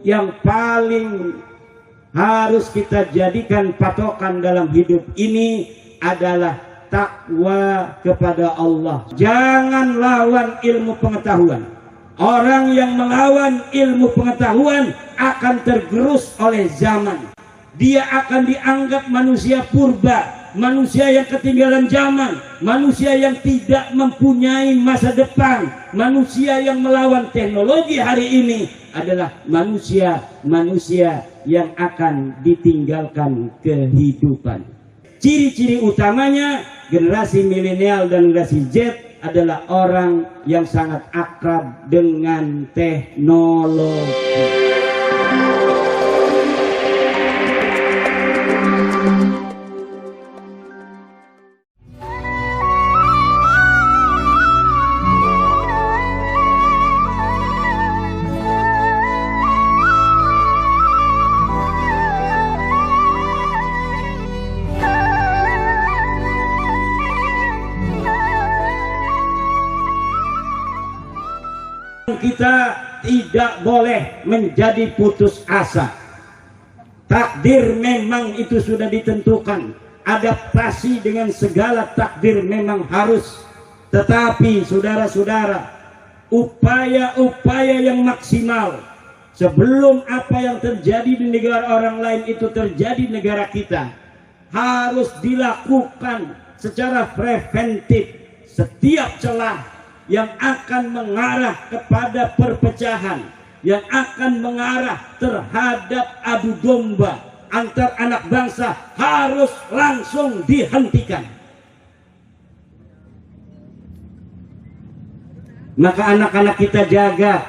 yang paling harus kita jadikan patokan dalam hidup ini adalah takwa kepada Allah. Jangan lawan ilmu pengetahuan. Orang yang melawan ilmu pengetahuan akan tergerus oleh zaman. Dia akan dianggap manusia purba, manusia yang ketinggalan zaman, manusia yang tidak mempunyai masa depan, manusia yang melawan teknologi hari ini adalah manusia yang akan ditinggalkan kehidupan. Ciri-ciri utamanya generasi milenial dan generasi Z adalah orang yang sangat akrab dengan teknologi. Kita tidak boleh menjadi putus asa. Takdir memang itu sudah ditentukan. Adaptasi dengan segala takdir memang harus. Tetapi saudara-saudara, upaya-upaya yang maksimal sebelum apa yang terjadi di negara orang lain itu terjadi di negara kita harus dilakukan secara preventif. Setiap celah yang akan mengarah kepada perpecahan, yang akan mengarah terhadap adu domba antar anak bangsa harus langsung dihentikan. Maka anak-anak kita jaga,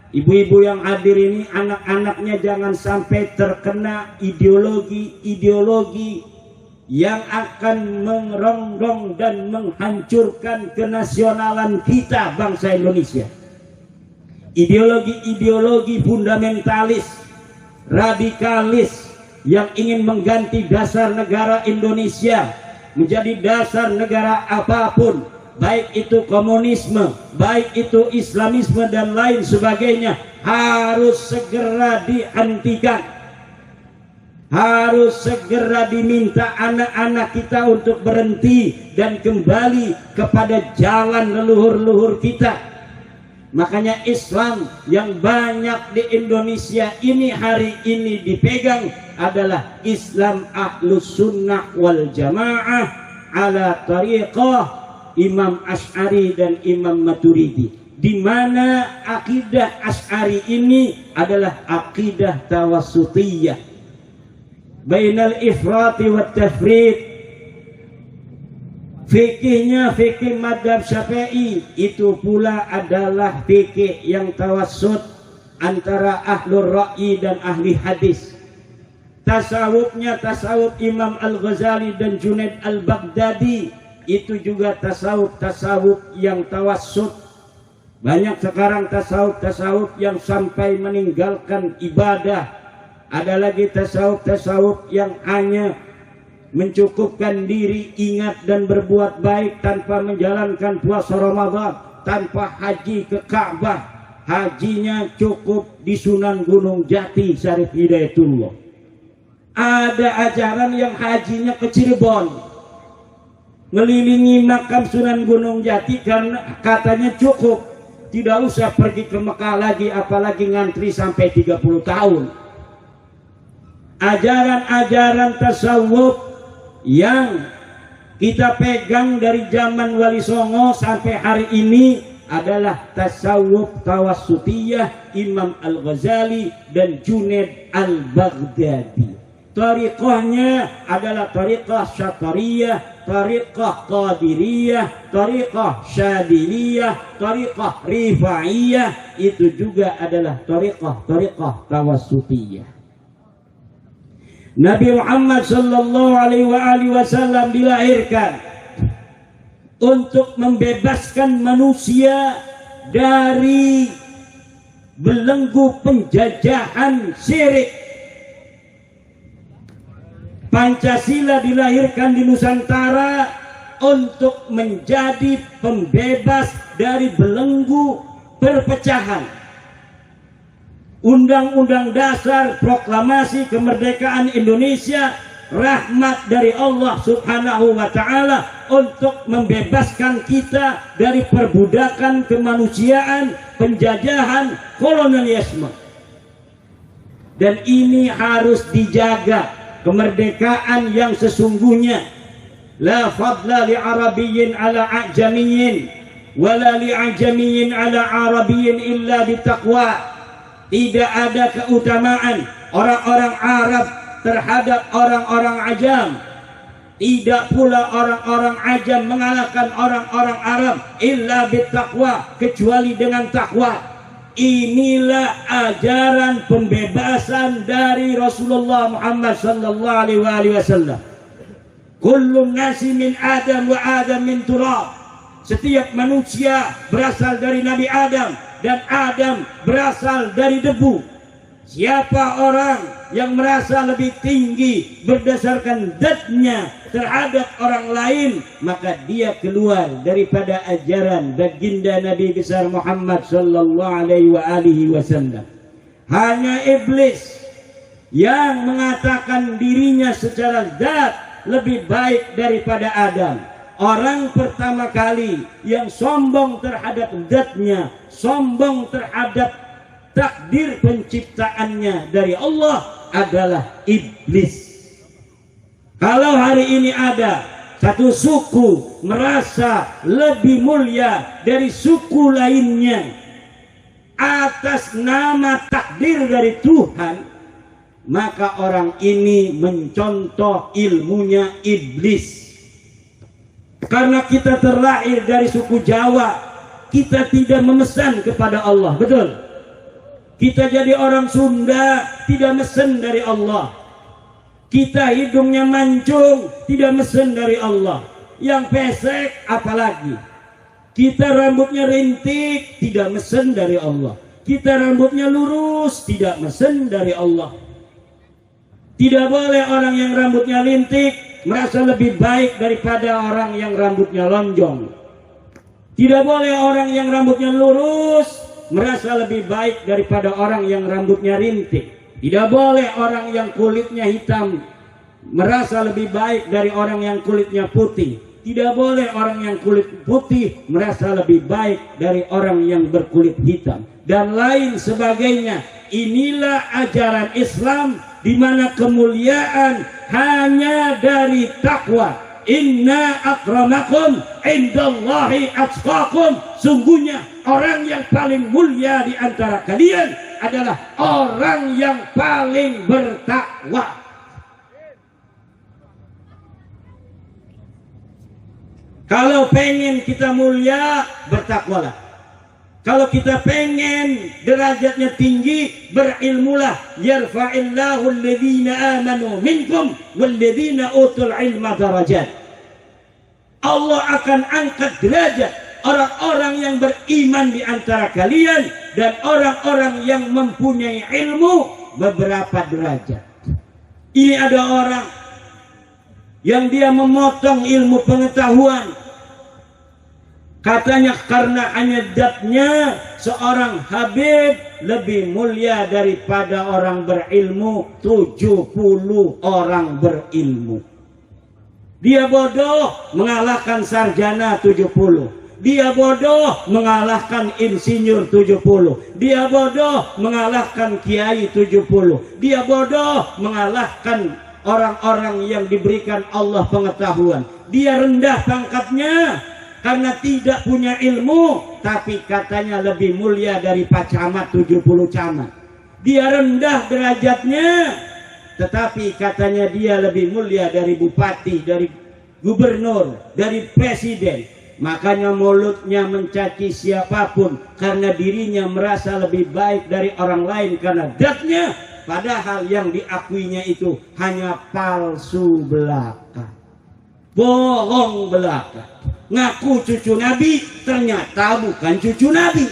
ibu-ibu yang hadir ini, anak-anaknya jangan sampai terkena ideologi yang akan merongrong dan menghancurkan kenasionalan kita bangsa Indonesia. Ideologi-ideologi fundamentalis, radikalis yang ingin mengganti dasar negara Indonesia menjadi dasar negara apapun, baik itu komunisme, baik itu Islamisme dan lain sebagainya, harus segera dihentikan. Harus segera diminta anak-anak kita untuk berhenti dan kembali kepada jalan leluhur-leluhur kita. Makanya Islam yang banyak di Indonesia ini hari ini dipegang adalah Islam Ahlus Sunnah wal Jamaah ala tariqah Imam Asy'ari dan Imam Maturidi, di mana akidah Asy'ari ini adalah akidah tawassutiyah bainal ifrati wa tafrid. Fikihnya fikih madhab Syafi'i, itu pula adalah fikih yang tawassut antara ahlul ra'yi dan ahli hadis. Tasawufnya tasawuf Imam Al-Ghazali dan Junaid Al-Baghdadi, itu juga tasawuf yang tawassut. Banyak sekarang tasawuf yang sampai meninggalkan ibadah. Ada lagi tasawuf yang hanya mencukupkan diri ingat dan berbuat baik tanpa menjalankan puasa Ramadan, tanpa haji ke Ka'bah. Hajinya cukup di Sunan Gunung Jati Syarif Hidayatullah. Ada ajaran yang hajinya ke Cirebon, ngelilingi makam Sunan Gunung Jati karena katanya cukup, tidak usah pergi ke Mekah lagi, apalagi ngantri sampai 30 tahun. Ajaran-ajaran tasawuf yang kita pegang dari zaman Wali Songo sampai hari ini adalah tasawuf tawassutiyah Imam Al-Ghazali dan Junaid Al-Baghdadi. Tariqahnya adalah tariqah Syatariyah, tariqah Qadiriyah, tariqah Syadiliyah, tariqah Rifaiyah. Itu juga adalah tariqah tawassutiyah. Nabi Muhammad sallallahu alaihi wasallam dilahirkan untuk membebaskan manusia dari belenggu penjajahan syirik. Pancasila dilahirkan di Nusantara untuk menjadi pembebas dari belenggu perpecahan, Undang-Undang Dasar Proklamasi Kemerdekaan Indonesia rahmat dari Allah Subhanahu wa Ta'ala untuk membebaskan kita dari perbudakan kemanusiaan, penjajahan, kolonialisme. Dan ini harus dijaga, kemerdekaan yang sesungguhnya. La fadla li arabiyyin ala a'jamiyyin wala li a'jamiyyin ala arabiyyin illa bitaqwa. Tidak ada keutamaan orang-orang Arab terhadap orang-orang Ajam. Tidak pula orang-orang Ajam mengalahkan orang-orang Arab illa bittaqwa, kecuali dengan takwa. Inilah ajaran pembebasan dari Rasulullah Muhammad sallallahu alaihi wasallam. Kullun nasi min Adam wa Adam min turab. Setiap manusia berasal dari Nabi Adam dan Adam berasal dari debu. Siapa orang yang merasa lebih tinggi berdasarkan zatnya terhadap orang lain, maka dia keluar daripada ajaran baginda Nabi besar Muhammad sallallahu alaihi wasallam. Hanya iblis yang mengatakan dirinya secara zat lebih baik daripada Adam. Orang pertama kali yang sombong terhadap zatnya, sombong terhadap takdir penciptaannya dari Allah adalah iblis. Kalau hari ini ada satu suku merasa lebih mulia dari suku lainnya atas nama takdir dari Tuhan, maka orang ini mencontoh ilmunya iblis. Karena kita terlahir dari suku Jawa, kita tidak memesan kepada Allah, betul? Kita jadi orang Sunda, tidak mesen dari Allah. Kita hidungnya mancung, tidak mesen dari Allah. Yang pesek apalagi. Kita rambutnya rintik, tidak mesen dari Allah. Kita rambutnya lurus, tidak mesen dari Allah. Tidak boleh orang yang rambutnya lintik merasa lebih baik daripada orang yang rambutnya lonjong. Tidak boleh orang yang rambutnya lurus merasa lebih baik daripada orang yang rambutnya rintik. Tidak boleh orang yang kulitnya hitam merasa lebih baik dari orang yang kulitnya putih. Tidak boleh orang yang kulit putih merasa lebih baik dari orang yang berkulit hitam, dan lain sebagainya. Inilah ajaran Islam, di mana kemuliaan hanya dari takwa. Inna akramakum indallahi atqakum. Sungguhnya orang yang paling mulia di antara kalian adalah orang yang paling bertakwa. Kalau pengen kita mulia, bertakwalah. Kalau kita pengen derajatnya tinggi, berilmulah. Yarfa'illahu alladhina amanu minkum walladhina utul ilma darajat. Allah akan angkat derajat orang-orang yang beriman di antara kalian dan orang-orang yang mempunyai ilmu beberapa derajat. Ini ada orang yang dia memotong ilmu pengetahuan. Katanya karena hanya zatnya seorang Habib lebih mulia daripada orang berilmu 70 orang berilmu. Dia bodoh mengalahkan sarjana 70. Dia bodoh mengalahkan insinyur 70. Dia bodoh mengalahkan kiai 70. Dia bodoh mengalahkan orang-orang yang diberikan Allah pengetahuan. Dia rendah pangkatnya karena tidak punya ilmu, tapi katanya lebih mulia dari Pak Camat 70 camat. Dia rendah derajatnya, tetapi katanya dia lebih mulia dari bupati, dari gubernur, dari presiden. Makanya mulutnya mencaci siapapun karena dirinya merasa lebih baik dari orang lain karena zatnya, padahal yang diakuinya itu hanya palsu belaka, bohong belaka. Ngaku cucu Nabi, ternyata bukan cucu Nabi.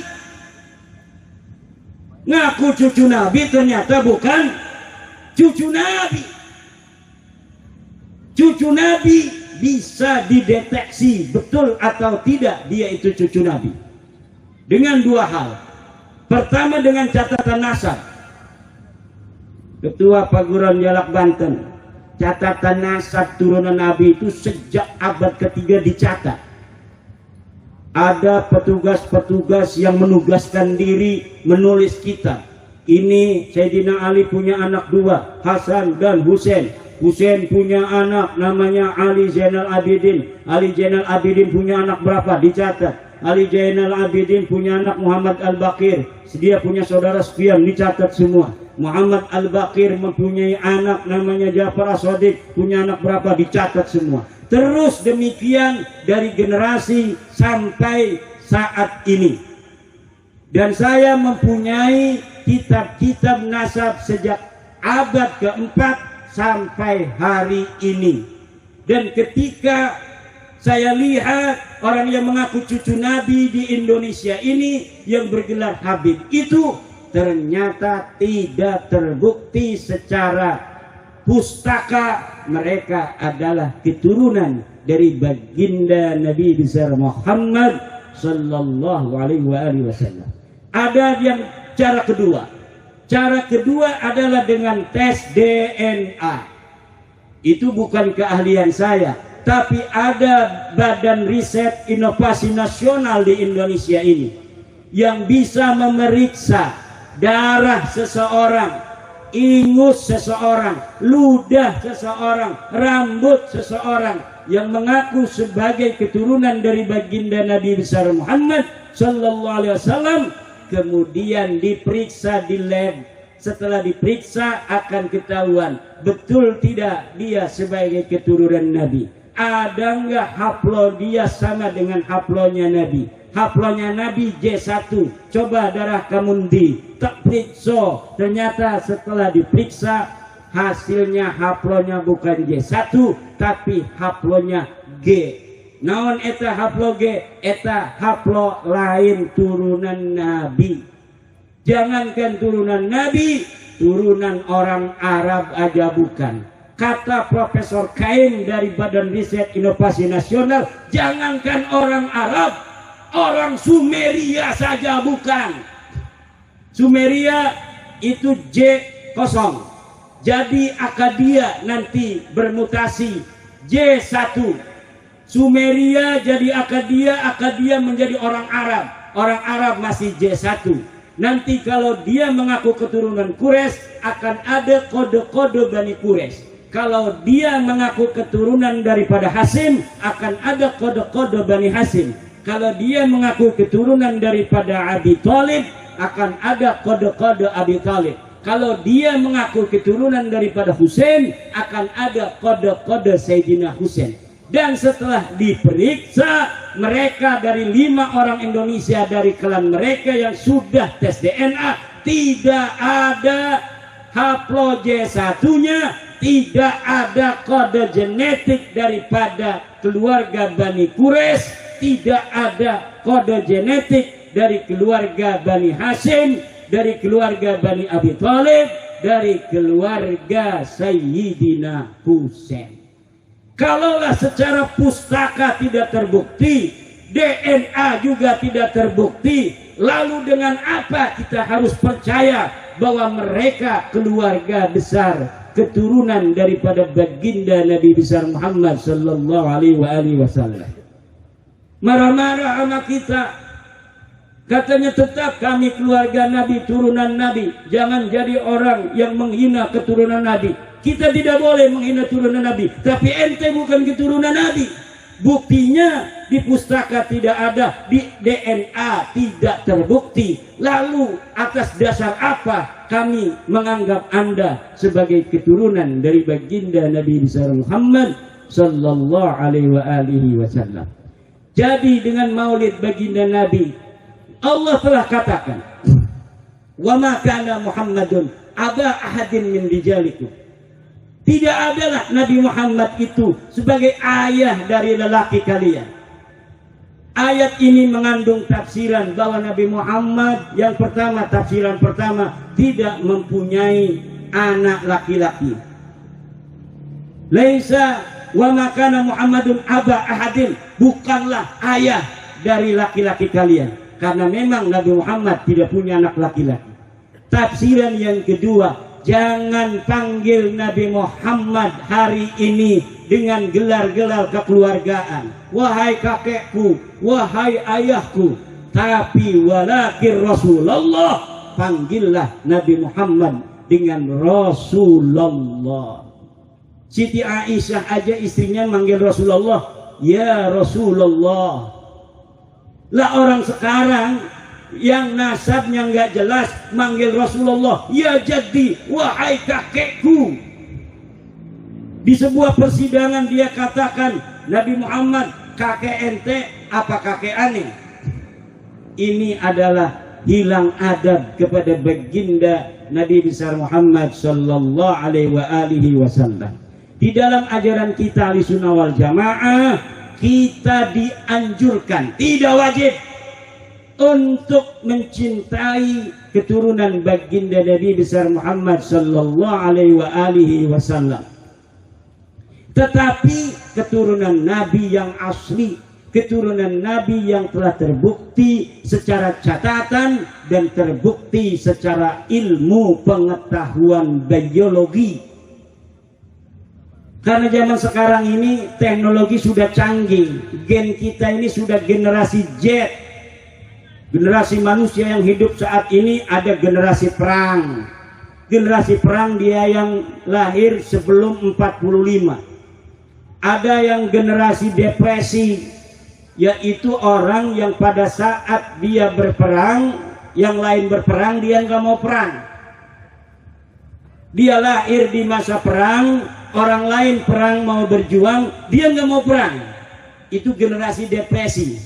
Ngaku cucu Nabi, ternyata bukan cucu Nabi. Cucu Nabi bisa dideteksi betul atau tidak dia itu cucu Nabi dengan dua hal. Pertama, dengan catatan nasab. Ketua Paguron Jalak Banten. Catatan nasab turunan Nabi itu sejak abad ketiga dicatat. Ada petugas-petugas yang menugaskan diri menulis kitab. Ini Sayyidina Ali punya anak dua, Hasan dan Husain. Husain punya anak namanya Ali Zainal Abidin. Ali Zainal Abidin punya anak berapa? Dicatat. Ali Zainal Abidin punya anak Muhammad Al-Baqir. Dia punya saudara Sufyan, dicatat semua. Muhammad Al-Baqir mempunyai anak namanya Ja'far As-Shadiq, punya anak berapa? Dicatat semua. Terus demikian dari generasi sampai saat ini. Dan saya mempunyai kitab-kitab nasab sejak abad keempat sampai hari ini. Dan ketika saya lihat orang yang mengaku cucu Nabi di Indonesia ini yang bergelar Habib itu ternyata tidak terbukti secara pustaka mereka adalah keturunan dari baginda Nabi besar Muhammad sallallahu alaihi wasallam. Ada yang cara kedua. Cara kedua adalah dengan tes DNA. Itu bukan keahlian saya, tapi ada Badan Riset Inovasi Nasional di Indonesia ini yang bisa memeriksa darah seseorang, ingus seseorang, ludah seseorang, rambut seseorang yang mengaku sebagai keturunan dari baginda Nabi besar Muhammad sallallahu alaihi wasallam, kemudian diperiksa di lab. Setelah diperiksa akan ketahuan betul tidak dia sebagai keturunan Nabi. Ada enggak haplo dia sama dengan haplonya Nabi? Haplonya Nabi J1. Coba darah kamu tak periksa. Ternyata setelah diperiksa hasilnya haplonya bukan J1 tapi haplonya G. Naon eta haplo G? Eta haplo lain turunan Nabi. Jangankan turunan Nabi, turunan orang Arab aja bukan. Kata Profesor Kain dari Badan Riset Inovasi Nasional, jangankan orang Arab, orang Sumeria saja bukan. Sumeria itu J0. Jadi Akadia nanti bermutasi J1. Sumeria jadi Akadia, Akadia menjadi orang Arab. Orang Arab masih J1. Nanti kalau dia mengaku keturunan Quraisy akan ada kode-kode Bani Quraisy. Kalau dia mengaku keturunan daripada Hasim akan ada kode-kode Bani Hasim. Kalau dia mengaku keturunan daripada Abi Thalib akan ada kode-kode Abi Thalib. Kalau dia mengaku keturunan daripada Husain akan ada kode-kode Sayyidina Husain. Dan setelah diperiksa mereka dari 5 orang Indonesia dari klan mereka yang sudah tes DNA tidak ada haplo J1-nya, tidak ada kode genetik daripada keluarga Bani Quraisy, tidak ada kode genetik dari keluarga Bani Hashim, dari keluarga Bani Abi Thalib, dari keluarga Sayyidina Husain. Kalaulah secara pustaka tidak terbukti, DNA juga tidak terbukti, lalu dengan apa kita harus percaya bahwa mereka keluarga besar keturunan daripada baginda Nabi besar Muhammad sallallahu alaihi wasallam? Marah-marah sama kita, katanya tetap kami keluarga Nabi, turunan Nabi, jangan jadi orang yang menghina keturunan Nabi. Kita tidak boleh menghina turunan Nabi, tapi ente bukan keturunan Nabi. Buktinya di pustaka tidak ada, di DNA tidak terbukti. Lalu atas dasar apa kami menganggap Anda sebagai keturunan dari baginda Nabi besar Muhammad sallallahu alaihi wasallam? Jadi dengan maulid baginda Nabi, Allah telah katakan, "Wa ma kana Muhammadun aba ahadin min rijalikum." Tidak adalah Nabi Muhammad itu sebagai ayah dari lelaki kalian. Ayat ini mengandung tafsiran bahwa Nabi Muhammad yang pertama, tafsiran pertama, tidak mempunyai anak laki-laki. Laisa wa makana Muhammadun aba ahadin, bukanlah ayah dari laki-laki kalian. Karena memang Nabi Muhammad tidak punya anak laki-laki. Tafsiran yang kedua, jangan panggil Nabi Muhammad hari ini dengan gelar-gelar kekeluargaan. Wahai kakekku, wahai ayahku, tapi walakin Rasulullah, panggillah Nabi Muhammad dengan Rasulullah. Siti Aisyah aja istrinya manggil Rasulullah, ya Rasulullah. Lah orang sekarang yang nasabnya nggak jelas manggil Rasulullah, ya jaddi, wahai kakekku. Di sebuah persidangan dia katakan, Nabi Muhammad, kakek ente apa kakek aneh? Ini adalah hilang adab kepada baginda Nabi besar Muhammad sallallahu alaihi wasallam. Di dalam ajaran kita Ahlussunnah wal Jamaah, kita dianjurkan, tidak wajib, untuk mencintai keturunan baginda Nabi besar Muhammad sallallahu alaihi wasallam. Tetapi keturunan Nabi yang asli, keturunan Nabi yang telah terbukti secara catatan dan terbukti secara ilmu pengetahuan biologi. Karena zaman sekarang ini teknologi sudah canggih, gen kita ini sudah generasi Z. Generasi manusia yang hidup saat ini ada generasi perang. Generasi perang dia yang lahir sebelum 45. Ada yang generasi depresi, yaitu orang yang pada saat dia berperang, yang lain berperang, dia nggak mau perang. Dia lahir di masa perang, orang lain perang mau berjuang, dia nggak mau perang. Itu generasi depresi.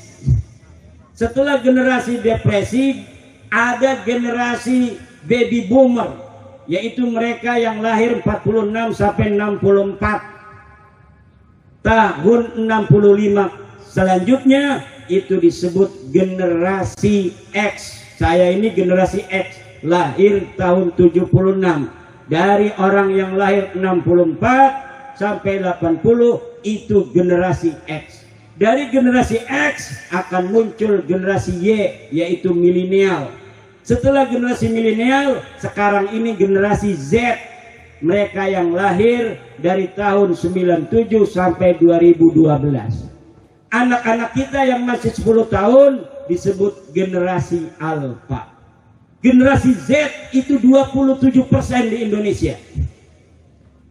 Setelah generasi depresi, ada generasi baby boomer, yaitu mereka yang lahir 46 sampai 64. Tahun 65 selanjutnya itu disebut generasi X. Saya ini generasi X, lahir tahun 76. Dari orang yang lahir 64 sampai 80 itu generasi X. Dari generasi X akan muncul generasi Y, yaitu milenial. Setelah generasi milenial, sekarang ini generasi Z. Mereka yang lahir dari tahun 97 sampai 2012. Anak-anak kita yang masih 10 tahun disebut generasi Alpha. Generasi Z itu 27% di Indonesia.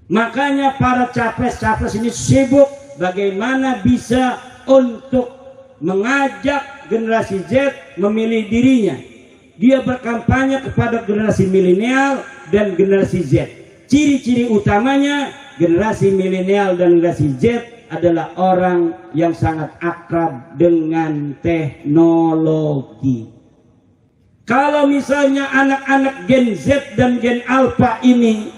Makanya para capres-capres ini sibuk bagaimana bisa untuk mengajak generasi Z memilih dirinya. Dia berkampanye kepada generasi milenial dan generasi Z. Ciri-ciri utamanya generasi milenial dan generasi Z adalah orang yang sangat akrab dengan teknologi. Kalau misalnya anak-anak Gen Z dan Gen Alpha ini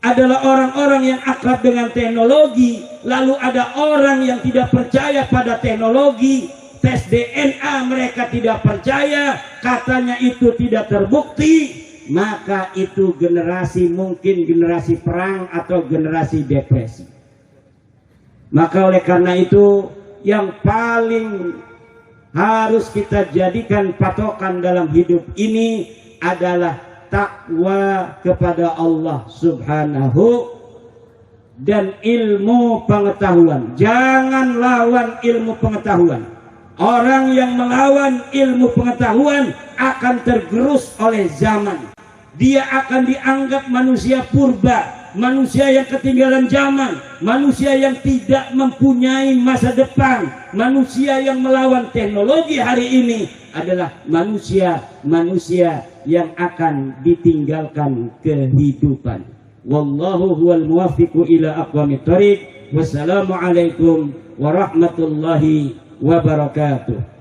adalah orang-orang yang akrab dengan teknologi, lalu ada orang yang tidak percaya pada teknologi, tes DNA mereka tidak percaya, katanya itu tidak terbukti, maka itu generasi mungkin generasi perang atau generasi depresi. Maka oleh karena itu yang paling harus kita jadikan patokan dalam hidup ini adalah takwa kepada Allah Subhanahu dan ilmu pengetahuan. Jangan lawan ilmu pengetahuan. Orang yang melawan ilmu pengetahuan akan tergerus oleh zaman. Dia akan dianggap manusia purba, manusia yang ketinggalan zaman, manusia yang tidak mempunyai masa depan, manusia yang melawan teknologi hari ini adalah manusia yang akan ditinggalkan kehidupan. Wallahu huwal muwaffiqu ila aqwamit thoriq. Wassalamualaikum warahmatullahi wabarakatuh.